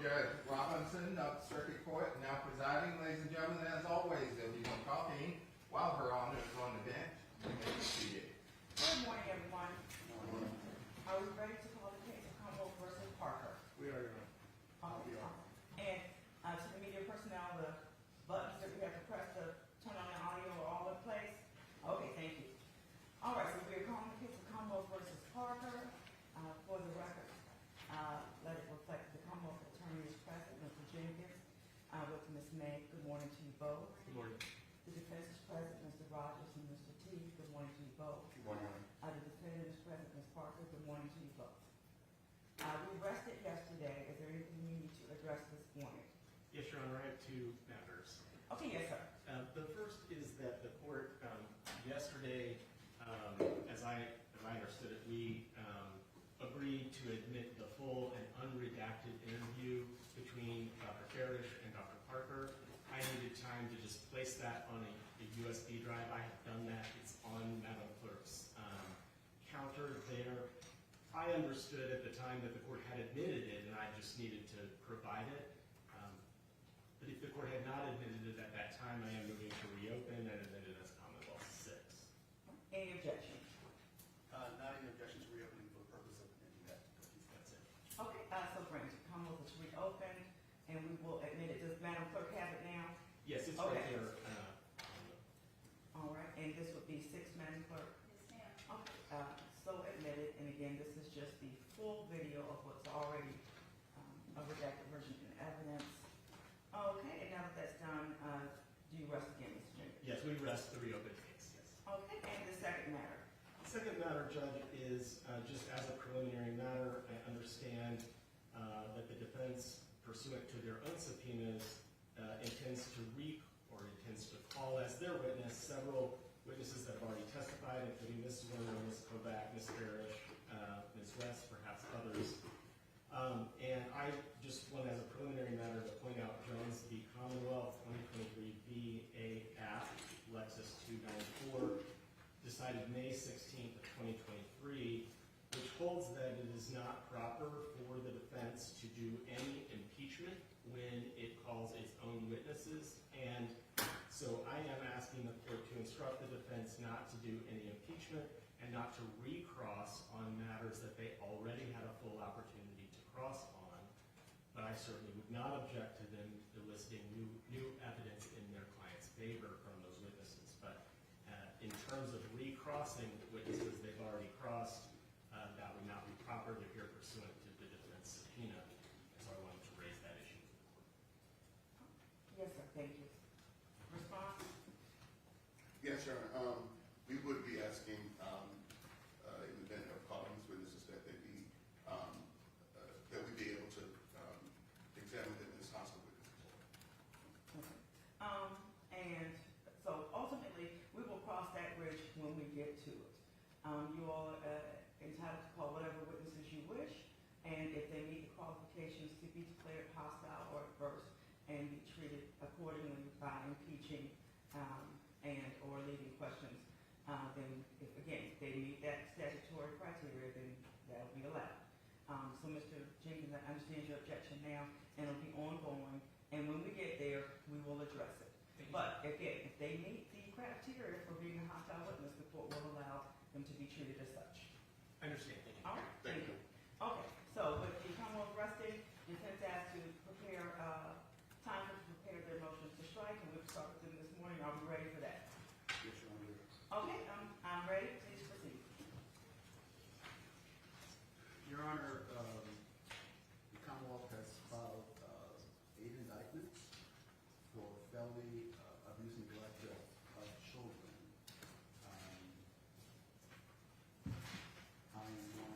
Judge Robinson of Circuit Court, now presiding. Ladies and gentlemen, as always, there'll be one talking while her honor is on the bench. You may be seated. Good morning, everyone. Are we ready to call the case of Commonwealth versus Parker? We are, Your Honor. We are. And to the media personnel, the buttons that we have to press to turn on the audio are all in place? Okay, thank you. All right, so we are calling the case of Commonwealth versus Parker. For the record, let it reflect the Commonwealth attorney is present, Mr. Jenkins, with Ms. May. Good morning to you both. Good morning. The defense is present, Mr. Rogers and Mr. T. Good morning to you both. Good morning, Your Honor. The defendant is present, Ms. Parker. Good morning to you both. We rested yesterday. Is there anything you need to address this morning? Yes, Your Honor, I have two matters. Okay, yes, sir. The first is that the court yesterday, as I understood it, we agreed to admit the full and unredacted interview between Dr. Parrish and Dr. Parker. I needed time to just place that on a USB drive. I have done that. It's on Madam Clerk's counter there. I understood at the time that the court had admitted it, and I just needed to provide it. But if the court had not admitted it at that time, I am moving to reopen and admit it as Commonwealth 6. Any objection? Not any objection to reopening for the purpose of admitting that. That's it. Okay, so granted, Commonwealth is reopened, and we will admit it. Does Madam Clerk have it now? Yes, it's Okay. right there. All right, and this would be 6, Madam Clerk? Yes, ma'am. Okay, so admitted, and again, this is just the full video of what's already a redacted version in evidence. Okay, and now that that's done, do you rest again, Mr. Jenkins? Yes, we rest the reopened case, yes. Okay, and the second matter? The second matter, Judge, is just as a preliminary matter, I understand that the defense, pursuant to their own subpoenas, intends to call as their witness several witnesses that have already testified, including Ms. Werner, Ms. Kovac, Ms. Parrish, Ms. West, perhaps others. And I just want, as a preliminary matter, to point out Jones v. Commonwealth 2023 VA Act, Lexus 294, decided May 16th of 2023, which holds that it is not proper for the defense to do any impeachment when it calls its own witnesses. And so I am asking the court to instruct the defense not to do any impeachment and not to recross on matters that they already had a full opportunity to cross on. But I certainly would not object to them eliciting new evidence in their client's favor from those witnesses. But in terms of recrossing witnesses they've already crossed, that would not be proper to hear pursuant to the defense subpoena. So I wanted to raise that issue with the court. Yes, sir, thank you. Response? Yes, Your Honor. We would be asking, in the event of calling these witnesses, that they be, that we be able to examine them as hostile witnesses. Okay. And so ultimately, we will cross that bridge when we get to it. You all are entitled to call whatever witnesses you wish, and if they meet the qualifications to be declared hostile or adverse and be treated accordingly by impeaching and or leading questions, then if they meet that statutory criteria, then that will be allowed. So Mr. Jenkins, I understand your objection now, and it'll be ongoing, and when we get there, we will address it. But again, if they meet the criteria for being a hostile witness, the court will allow them to be treated as such. I understand. Thank you. All right, thank you. Okay, so with the Commonwealth resting, defense asked to prepare, time to prepare their motions to strike, and we've started with them this morning. Are we ready for that? Yes, Your Honor. Okay, I'm ready. Please proceed. Your Honor, the Commonwealth has filed 8 indictments for felony abuse and neglect of children. I am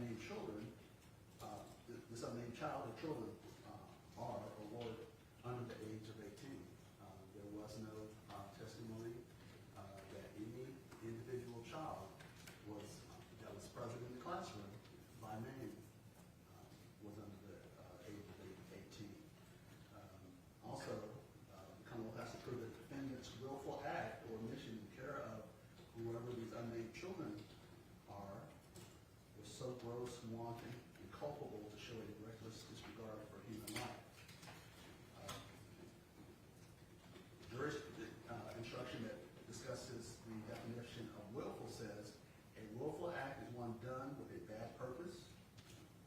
unnamed children, this unnamed child or children are or were under the age of 18. There was no testimony that any individual child that was present in the classroom by name was under the age of 18. Also, the Commonwealth has to prove that the defendant's willful act or omission in care of whoever these unnamed children are was so gross, wanton, and culpable to show a reckless disregard for human life. Juris instruction that discusses the definition of willful says, a willful act is one done with a bad purpose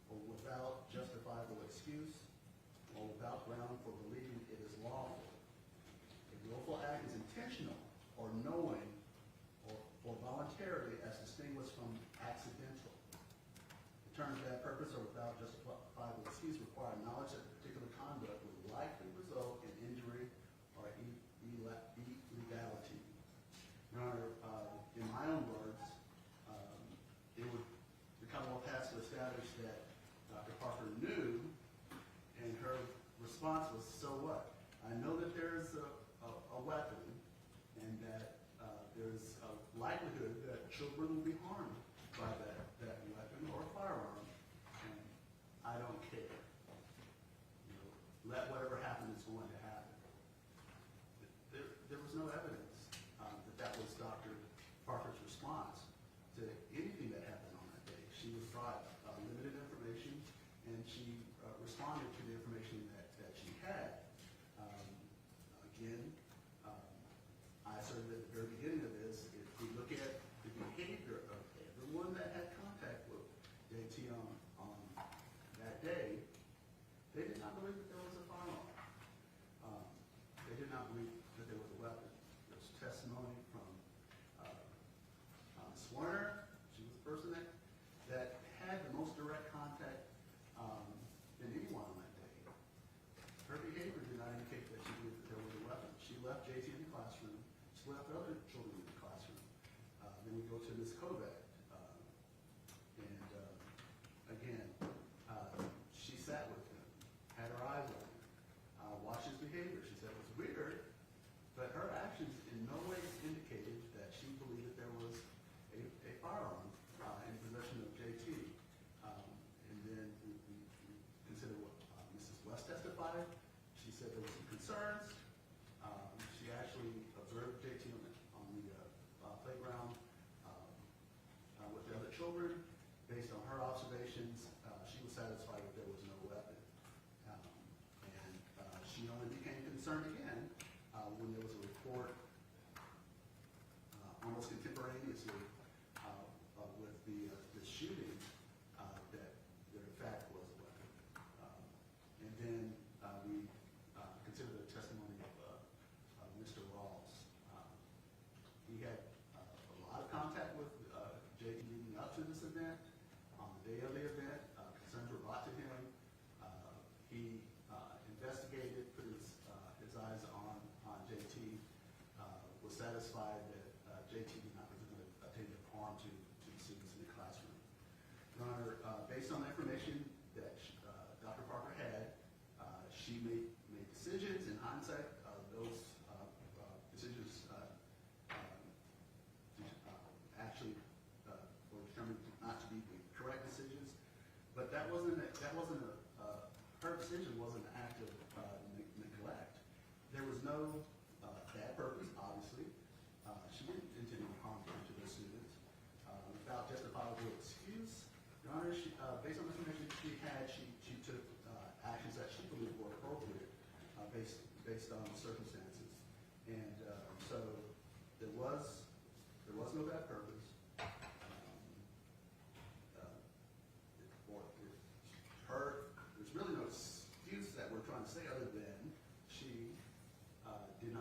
or without justifiable excuse or without ground for believing it is lawful. A willful act is intentional or knowing or voluntarily as distinguished from accidental. The terms bad purpose or without justifiable excuse require knowledge that particular conduct would likely result in injury or illegality. Your Honor, in my own words, the Commonwealth has to establish that Dr. Parker knew, and her response was, so what? I know that there's a weapon and that there's a likelihood that children will be harmed by that weapon or firearm, and I don't care. You know, let whatever happen is going to happen. There was no evidence that was Dr. Parker's response to anything that happened on that day. She was brought limited information, and she responded to the information that she had. Again, I asserted at the very beginning of this, if we look at the behavior of everyone that had contact with JT on that day, they did not believe that there was a firearm. They did not believe that there was a weapon. There was testimony from Warner. She was the person that had the most direct contact than anyone on that day. Her behavior did not indicate that she believed that there was a weapon. She left JT in the classroom. She left other children in the classroom. Then we go to Ms. Kovac. Again, she sat with him, had her eyes on him, watched his behavior. She said it was weird, but her actions in no way indicated that she believed that there was a firearm in possession of JT. And then we consider what Mrs. West testified. She said there were some concerns. She actually observed JT on the playground with the other children. Based on her observations, she was satisfied that there was no weapon. And she only became concerned again when there was a report almost contemporaneously with the shooting that there in fact was a weapon. And then we consider the testimony of Mr. Rawls. He had a lot of contact with JT leading up to this event. On the day of the event, concerns were brought to him. He investigated, put his eyes on JT, was satisfied that JT did not present a danger of harm to the students in the classroom. Your Honor, based on the information that Dr. Parker had, she made decisions. In hindsight, those decisions actually were determined not to be the correct decisions. But that wasn't her decision wasn't an act of neglect. There was no bad purpose, obviously. She didn't intend any harm to the students. Without justifiable excuse, Your Honor, based on the information she had, she took actions that she believed were appropriate based on the circumstances. And so there was no bad purpose. There's really no excuse that we're trying to say other than she did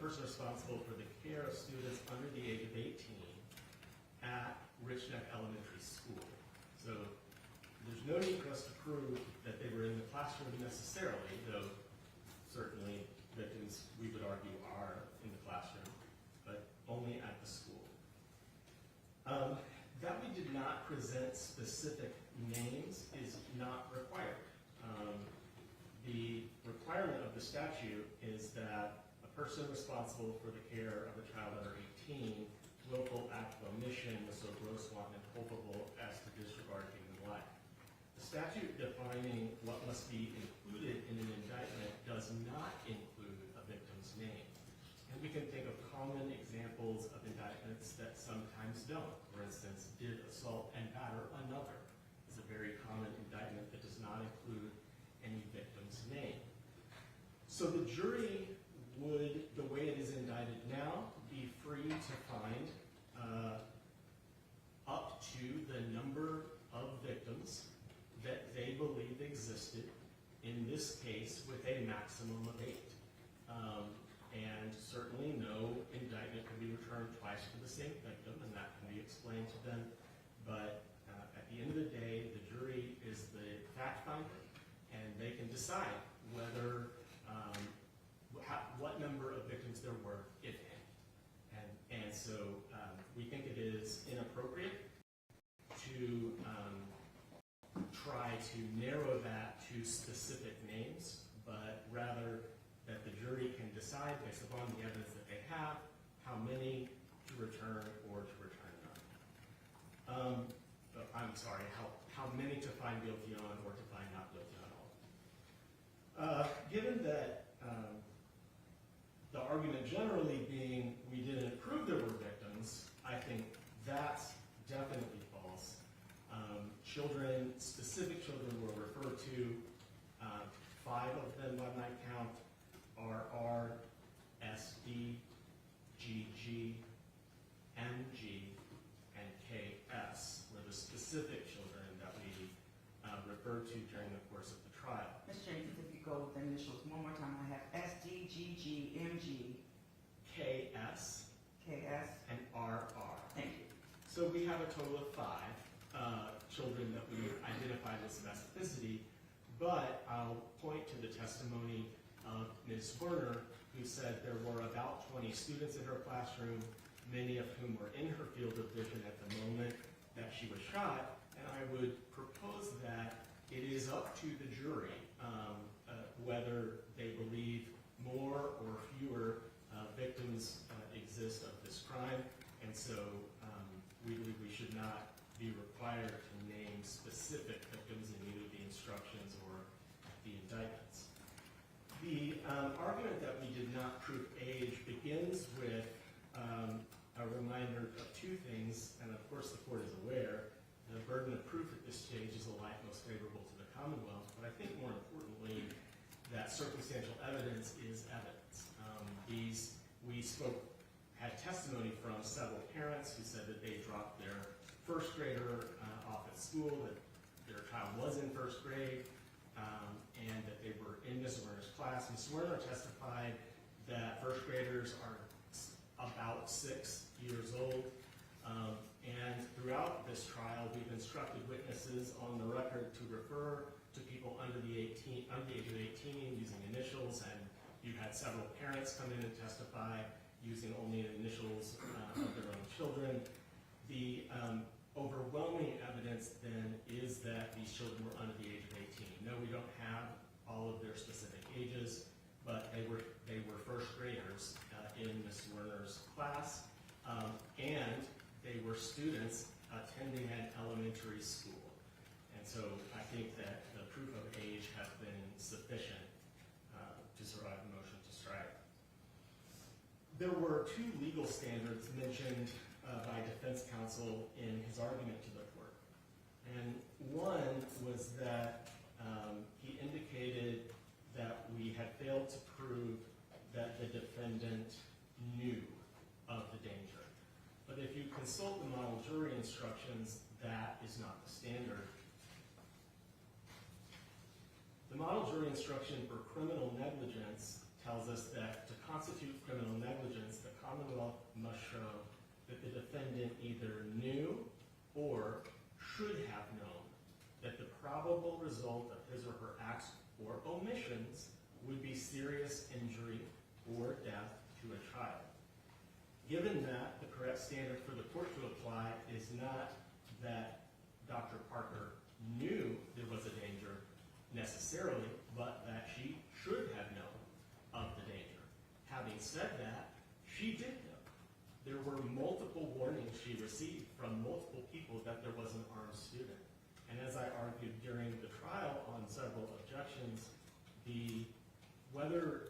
person responsible for the care of students under the age of 18 at Richneck Elementary School. So there's no need for us to prove that they were in the classroom necessarily, though certainly victims, we would argue, are in the classroom, but only at the school. That we did not present specific names is not required. The requirement of the statute is that a person responsible for the care of a child under 18, willful act of omission was so gross, wanton, and culpable as to disregard human life. The statute defining what must be included in an indictment does not include a victim's name. And we can think of common examples of indictments that sometimes don't. For instance, did assault and batter another is a very common indictment that does not include any victim's name. So the jury would, the way it is indicted now, be free to find up to the number of victims that they believe existed, in this case with a maximum of 8. And certainly no indictment can be returned twice for the same victim, and that can be explained to them. But at the end of the day, the jury is the fact finder, and they can decide whether, what number of victims there were, if any. And so we think it is inappropriate to try to narrow that to specific names, but rather that the jury can decide based upon the evidence that they have how many to return or to return none. I'm sorry, how many to find guilty on or to find not guilty on all. Given that the argument generally being we didn't prove there were victims, I think that's definitely false. Children, specific children were referred to. 5 of them by my count are R, S, D, G, G, M, G, and K, S were the specific children that we referred to during the course of the trial. Ms. Jenkins, if you go with the initials one more time, I have S, D, G, G, M, G, K, S, K, S. and R, R. Thank you. So we have a total of 5 children that we identified with specificity, but I'll point to the testimony of Ms. Werner, who said there were about 20 students in her classroom, many of whom were in her field of vision at the moment that she was shot, and I would propose that it is up to the jury whether they believe more or fewer victims exist of this crime, and so we believe we should not be required to name specific victims in either the instructions or the indictments. The argument that we did not prove age begins with a reminder of 2 things, and of course the court is aware the burden of proof at this stage is the light most favorable to the Commonwealth, but I think more importantly that circumstantial evidence is evidence. We had testimony from several parents who said that they dropped their first grader off at school, that their child was in first grade, and that they were in Ms. Werner's class. Ms. Werner testified that first graders are about 6 years old, and throughout this trial we've instructed witnesses on the record to refer to people under the age of 18 using initials, and you had several parents come in and testify using only initials of their own children. The overwhelming evidence then is that these children were under the age of 18. No, we don't have all of their specific ages, but they were first graders in Ms. Werner's class, and they were students attending an elementary school. And so I think that the proof of age has been sufficient to survive the motion to strike. There were 2 legal standards mentioned by defense counsel in his argument to the court. And one was that he indicated that we had failed to prove that the defendant knew of the danger. But if you consult the model jury instructions, that is not the standard. The model jury instruction for criminal negligence tells us that to constitute criminal negligence, the Commonwealth must show that the defendant either knew or should have known that the probable result of his or her acts or omissions would be serious injury or death to a child. Given that, the correct standard for the court to apply is not that Dr. Parker knew there was a danger necessarily, but that she should have known of the danger. Having said that, she did know. There were multiple warnings she received from multiple people that there was an armed student. And as I argued during the trial on several objections, whether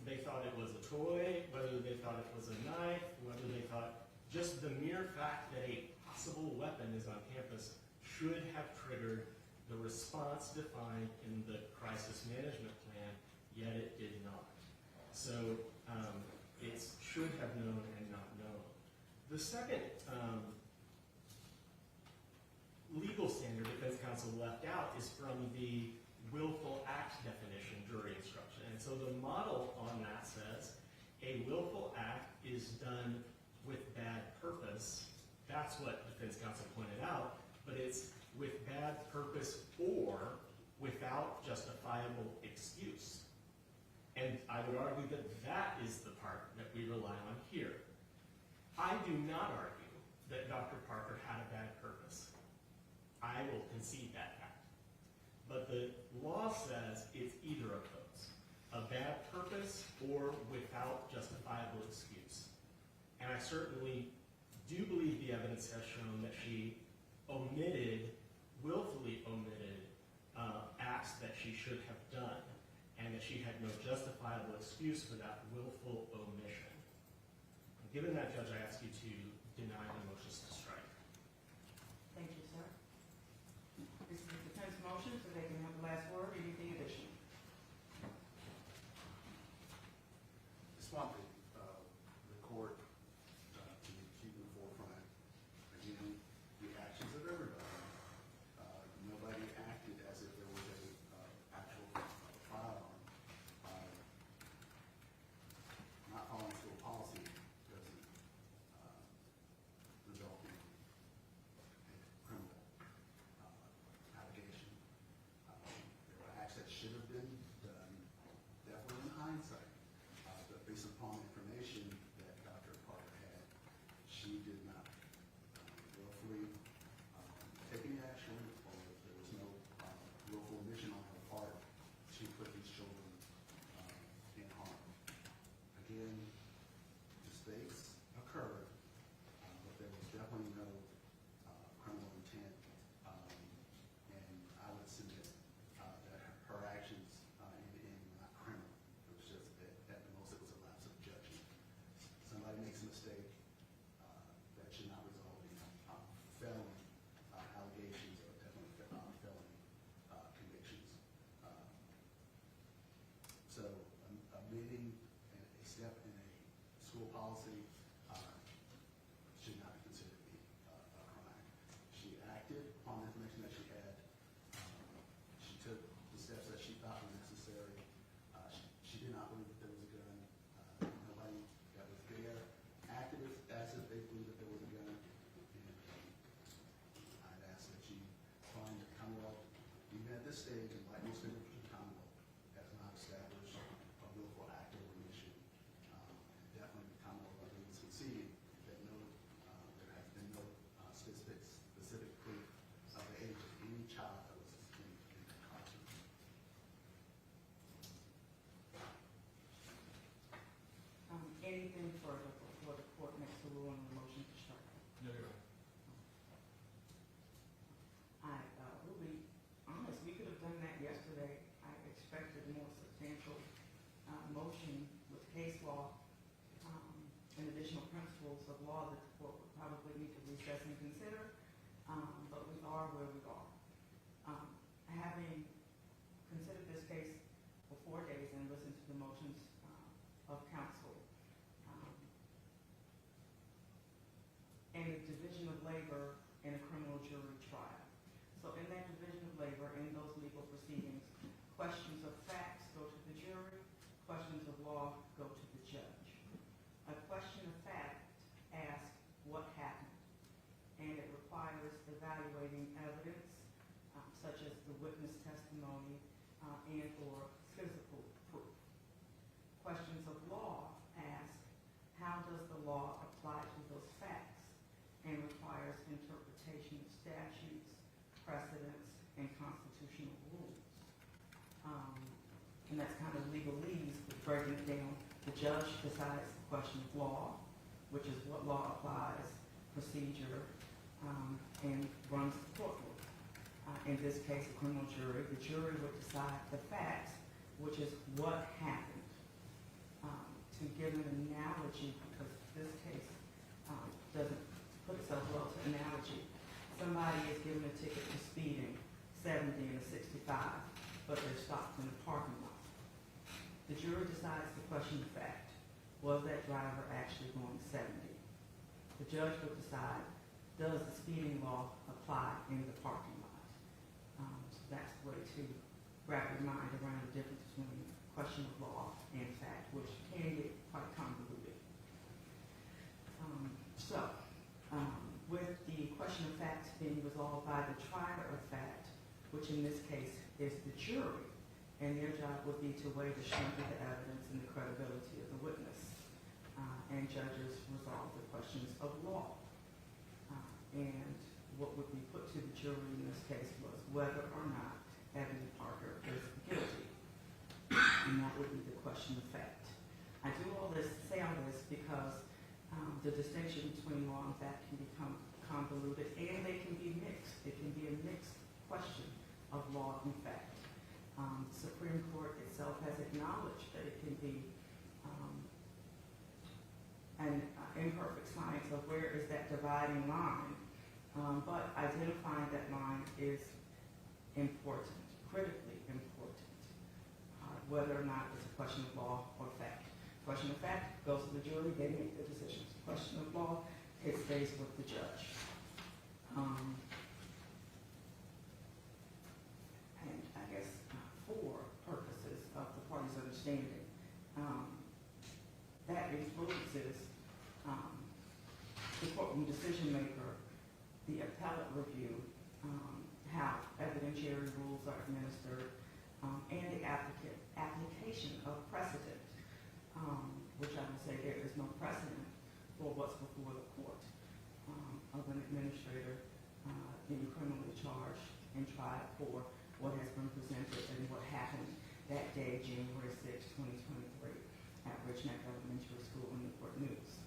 they thought it was a toy, whether they thought it was a knife, whether they thought just the mere fact that a possible weapon is on campus should have triggered the response defined in the crisis management plan, yet it did not. So it should have known and not known. The second legal standard defense counsel left out is from the willful act definition jury instruction. And so the model on that says a willful act is done with bad purpose. That's what defense counsel pointed out, but it's with bad purpose or without justifiable excuse. And I would argue that that is the part that we rely on here. I do not argue that Dr. Parker had a bad purpose. I will concede that fact. But the law says it's either of those, a bad purpose or without justifiable excuse. And I certainly do believe the evidence has shown that she willfully omitted acts that she should have done, and that she had no justifiable excuse for that willful omission. Given that, Judge, I ask you to deny the motions to strike. Thank you, sir. This is the defense motion, so they can have the last word. Anything additional? Just want the court to keep in the forefront, again, the actions of everybody. Nobody acted as if there was a actual firearm. Not following school policy doesn't result in a criminal allegation. There were acts that should have been done, definitely in hindsight, but based upon information that Dr. Parker had, she did not willfully take any action, or there was no willful omission on her part to put these children in harm. Again, mistakes occurred, but there was definitely no criminal intent, and I would submit that her actions in not criminal. It was just at the most it was a lapse of judgment. Somebody makes a mistake, that should not result in felony allegations or definitely felony convictions. So omitting a step in a school policy should not be considered to be a crime. She acted upon the information that she had. She took the steps that she thought were necessary. She did not believe that there was a gun. Nobody that was there acted as if they believed that there was a gun. And I'd ask that you find the Commonwealth, even at this stage, and like most members of the Commonwealth, has not established a willful act or omission. And definitely the Commonwealth, I think, is conceding that there has been no specific proof of the age of any child that was in incarcerated. Anything further before the court makes a rule on the motion to strike? No, Your Honor. Will be honest, we could have done that yesterday to witness testimony and/or physical proof. Questions of law ask, how does the law apply to those facts, and requires interpretation of statutes, precedents, and constitutional rules. And that's kind of legalese, but breaking it down. The judge decides the question of law, which is what law applies, procedure, and runs the courtroom. In this case, a criminal jury, the jury would decide the facts, which is what happened. To give an analogy, because this case doesn't put itself well to analogy, somebody is given a ticket for speeding 70 and a 65, but they're stopped in a parking lot. The jury decides the question of fact. Was that driver actually going 70? The judge would decide, does the speeding law apply in the parking lot? So that's the way to wrap your mind around the difference between question of law and fact, which can get quite convoluted. With the question of fact being resolved by the trier of fact, which in this case is the jury, and their job would be to weigh the strength of the evidence and the credibility of the witness. And judges resolve the questions of law. And what would be put to the jury in this case was whether or not Ebony Parker is guilty. And that would be the question of fact. I do all this, say all this, because the distinction between law and fact can become convoluted, and they can be mixed. It can be a mixed question of law and fact. The Supreme Court itself has acknowledged that it can be an imperfect science of where is that dividing line, but identifying that line is important, critically important, whether or not it's a question of law or fact. Question of fact goes to the jury, they make the decisions. Question of law, it stays with the judge. And I guess for purposes of the parties' understanding, that influences the courtroom decision maker, the appellate review, how evidentiary rules are administered, and the application of precedent, which I would say there is no precedent for what's before the court of an administrator being criminally charged and tried for what has been presented and what happened that day, January 6, 2023, at Richneck Elementary School in Newport News.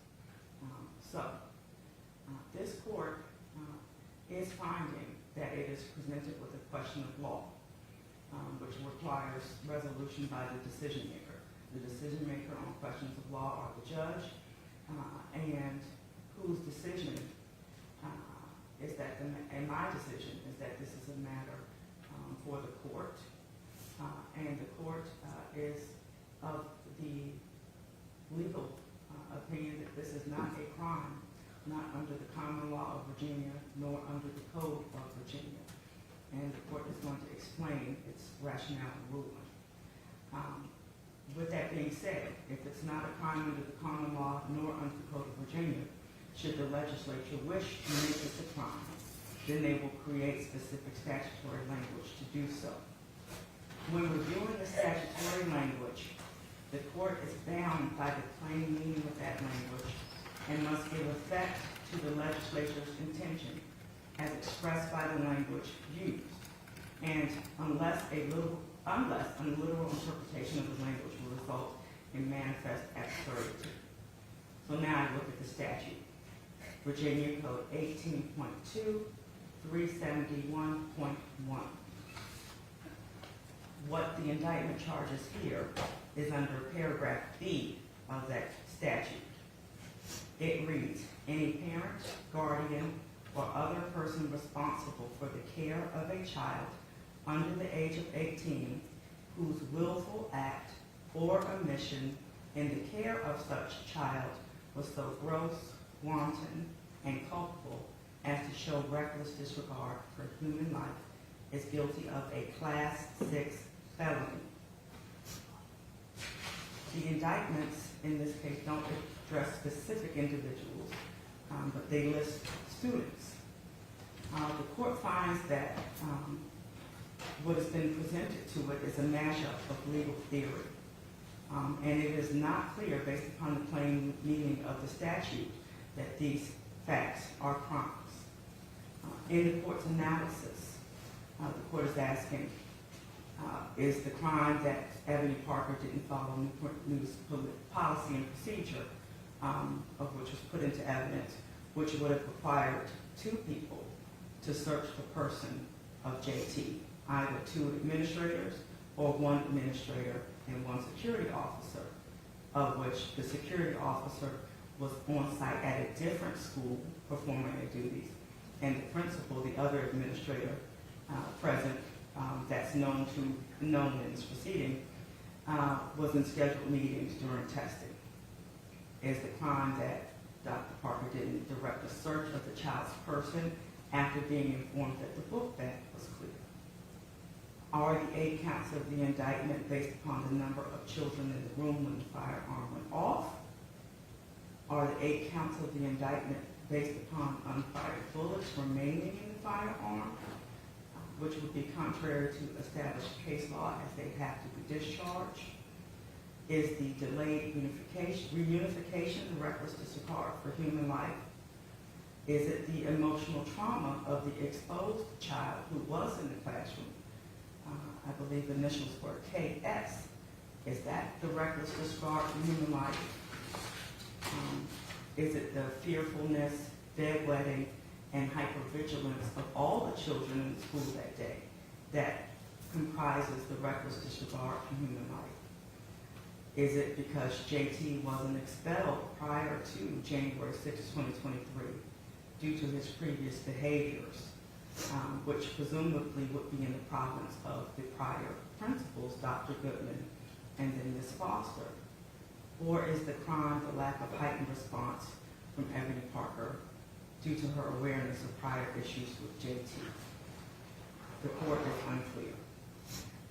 This court is finding that it is presented with a question of law, which requires resolution by the decision maker. The decision maker on questions of law are the judge, and whose decision is that, and my decision is that this is a matter for the court, and the court is of the legal opinion that this is not a crime, not under the common law of Virginia, nor under the code of Virginia. And the court is going to explain its rationale and ruling. With that being said, if it's not a crime under the common law, nor under the code of Virginia, should the legislature wish to make this a crime, then they will create specific statutory language to do so. When reviewing the statutory language, the court is bound by the plain meaning of that language and must give effect to the legislature's intention as expressed by the language used, and unless a literal interpretation of the language will result in manifest absurdity. So now I look at the statute. Virginia Code 18.2, 371.1. What the indictment charges here is under paragraph B of that statute. It reads, any parent, guardian, or other person responsible for the care of a child under the age of 18 whose willful act or omission in the care of such child was so gross, wanton, and culpable as to show reckless disregard for human life is guilty of a Class 6 felony. The indictments in this case don't address specific individuals, but they list students. The court finds that what has been presented to it is a mashup of legal theory. And it is not clear, based upon the plain meaning of the statute, that these facts are crimes. In the court's analysis, the court is asking, is the crime that Ebony Parker didn't follow Newport News policy and procedure, of which was put into evidence, which would have required two people to search the person of JT, either two administrators or one administrator and one security officer, of which the security officer was on site at a different school performing their duties, and the principal, the other administrator present, that's known in this proceeding, was in scheduled meetings during testing. Is the crime that Dr. Parker didn't direct a search of the child's person after being informed that the book bag was clear? Are the 8 counts of the indictment based upon the number of children in the room when the firearm went off? Are the 8 counts of the indictment based upon unfired bullets remaining in the firearm, which would be contrary to established case law as they have to be discharged? Is the delayed reunification the reckless disregard for human life? Is it the emotional trauma of the exposed child who was in the classroom? I believe the initials were KS. Is that the reckless disregard for human life? Is it the fearfulness, bedwetting, and hypervigilance of all the children in the school that day that comprises the reckless disregard for human life? Is it because JT wasn't expelled prior to January 6, 2023 due to his previous behaviors, which presumably would be in the province of the prior principals, Dr. Goodman and then Ms. Foster? Or is the crime the lack of heightened response from Ebony Parker due to her awareness of prior issues with JT? The court is unclear.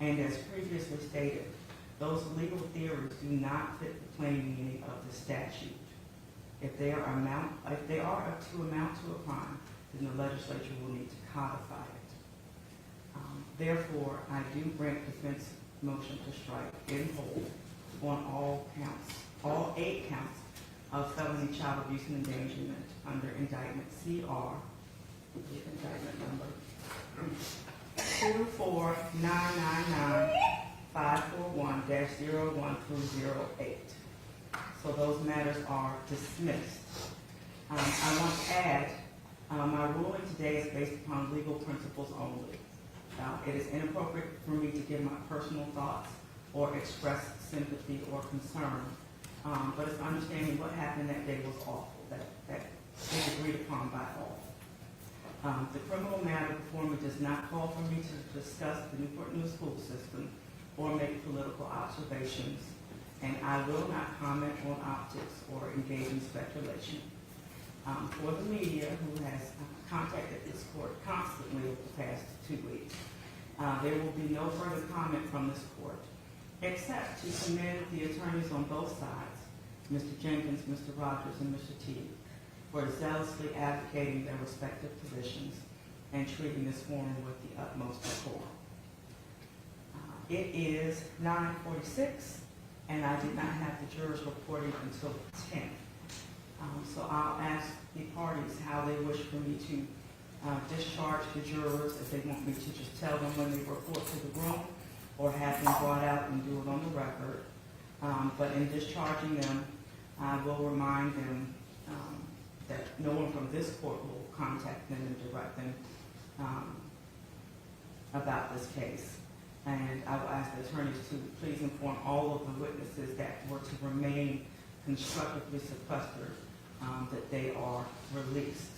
And as previously stated, those legal theories do not fit the plain meaning of the statute. If they are to amount to a crime, then the legislature will need to codify it. Therefore, I do grant defense motion to strike in whole on all 8 counts of felony child abuse and endangerment under indictment CR, indictment number 24999-541-01-08. So those matters are dismissed. I want to add, my ruling today is based upon legal principles only. It is inappropriate for me to give my personal thoughts or express sympathy or concern, but it's understanding what happened that day was awful, that is agreed upon by all. The criminal matter before me does not call for me to discuss the Newport News school system or make political observations, and I will not comment on optics or engage in speculation. For the media, who has contacted this court constantly over the past 2 weeks, there will be no further comment from this court, except to commend the attorneys on both sides, Mr. Jenkins, Mr. Rogers, and Mr. Teague, for zealously advocating their respective positions and treating this forum with the utmost decorum. It is 9:46, and I did not have the jurors reporting until 10. So I'll ask the parties how they wish for me to discharge the jurors, if they want me to just tell them when they report to the room, or have them brought out and do it on the record. But in discharging them, I will remind them that no one from this court will contact them and direct them about this case. And I will ask the attorneys to please inform all of the witnesses that were to remain constructively sequestered that they are released.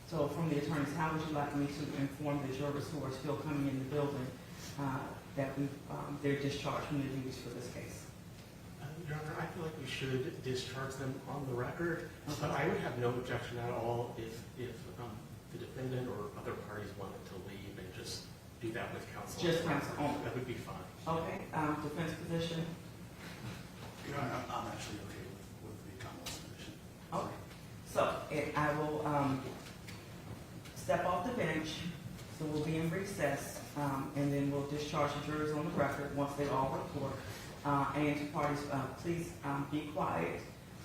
So from the attorneys, how would you like me to inform the jurors who are still coming in the building that they're discharged from their duties for this case? Your Honor, I feel like we should discharge them on the record. But I would have no objection at all if the defendant or other parties wanted to leave and just do that with counsel. Just counsel only. That would be fine. Okay, defense position? Your Honor, I'm actually okay with the Commonwealth's position. Okay. So I will step off the bench, So we'll be in recess, and then we'll discharge the jurors on the record once they all report. And to parties, please be quiet,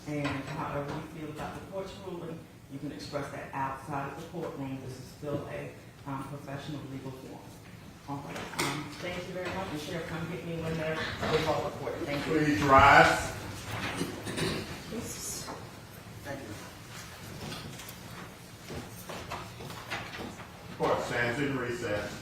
and however you feel about the court's ruling, you can express that outside of the courtroom. This is still a professional legal forum. All right. Thank you very much, and Sheriff, come get me when they're all reported. Thank you. Please rise. Thank you. Court stands in recess.